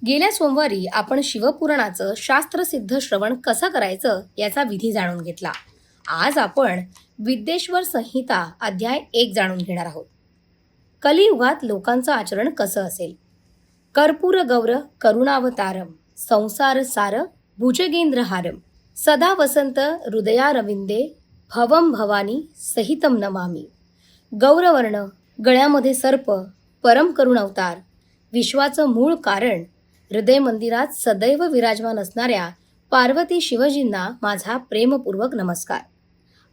गेल्या सोमवारी आपण शिवपुराणाचं शास्त्रसिद्ध श्रवण कसं करायचं याचा विधी जाणून घेतला. आज आपण विद्येश्वर संहिता अध्याय 1 जाणून घेणार आहोत. कलियुगात लोकांचं आचरण कसं असेल. कर्पूर गौर करुणावतारम संसार सार भुजगेंद्रहारम सदा वसंत हृदयारविंदे भवम भवानी सहितम नमामी. गौरवर्ण, गळ्यामध्ये सर्प, परम करुण अवतार, विश्वाचं मूळ कारण, हृदय मंदिरात सदैव विराजमान असणाऱ्या पार्वती शिवजींना माझा प्रेमपूर्वक नमस्कार.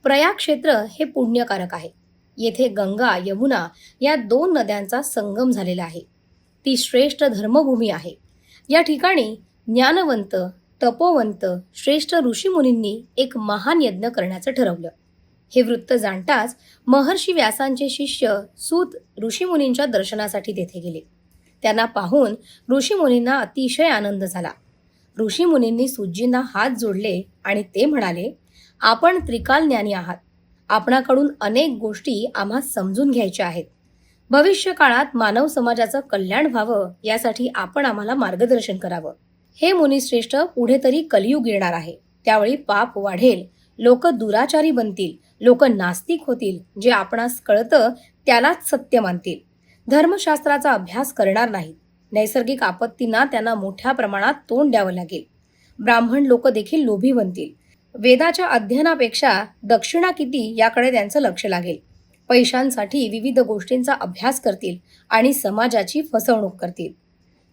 प्रयाग क्षेत्र हे पुण्यकारक आहे. येथे गंगा यमुना या 2 नद्यांचा संगम झालेला आहे. ती श्रेष्ठ धर्मभूमी आहे. या ठिकाणी ज्ञानवंत, तपोवंत, श्रेष्ठ ऋषीमुनींनी एक महान यज्ञ करण्याचं ठरवलं. हे वृत्त जाणताच महर्षी व्यासांचे शिष्य सूत ऋषीमुनींच्या दर्शनासाठी तेथे गेले. त्यांना पाहून ऋषीमुनींना अतिशय आनंद झाला. ऋषीमुनींनी सूतजींना हात जोडले आणि ते म्हणाले, आपण त्रिकाल ज्ञानी आहात. आपणाकडून अनेक गोष्टी आम्हा समजून घ्यायच्या आहेत. भविष्य काळात मानव समाजाचं कल्याण व्हावं यासाठी आपण आम्हाला मार्गदर्शन करावं. हे मुनिश्रेष्ठ, पुढे तरी कलियुग येणार आहे. त्यावेळी पाप वाढेल, लोक दुराचारी बनतील, लोक नास्तिक होतील, जे आपणास कळतं त्यालाच सत्य मानतील, धर्मशास्त्राचा अभ्यास करणार नाहीत. नैसर्गिक आपत्तींना त्यांना मोठ्या प्रमाणात तोंड द्यावं लागेल. ब्राह्मण लोक देखील लोभी बनतील. वेदाच्या अध्ययनापेक्षा दक्षिणा किती याकडे त्यांचं लक्ष लागेल. पैशांसाठी विविध गोष्टींचा अभ्यास करतील आणि समाजाची फसवणूक करतील.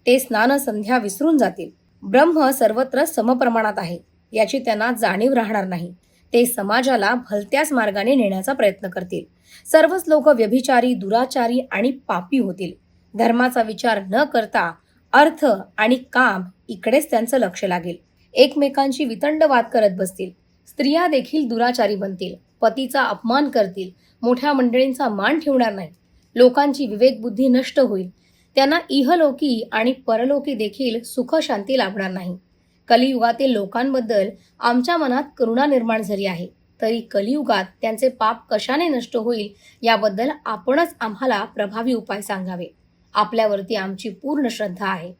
ते स्नान संध्या विसरून जातील. ब्रह्म सर्वत्र समप्रमाणात आहे याची त्यांना जाणीव राहणार नाही. ते समाजाला भलत्याच मार्गाने नेण्याचा प्रयत्न करतील. सर्वच लोक व्यभिचारी, दुराचारी आणि पापी होतील. धर्माचा विचार न करता अर्थ आणि काम इकडेच त्यांचं लक्ष लागेल. एकमेकांशी वितंड वाद करत बसतील. स्त्रिया देखील दुराचारी बनतील. पतीचा अपमान करतील. मोठ्या मंडळींचा मान ठेवणार नाही. लोकांची विवेकबुद्धी नष्ट होईल. त्यांना इहलोकी आणि परलोकी देखील सुख शांती लाभणार नाही. कलियुगातील लोकांबद्दल आमच्या मनात करुणा निर्माण झाली आहे. तरी कलियुगात त्यांचे पाप कशाने नष्ट होईल याबद्दल आपणच आम्हाला प्रभावी उपाय सांगावे. आपल्यावरती आमची पूर्ण श्रद्धा आहे.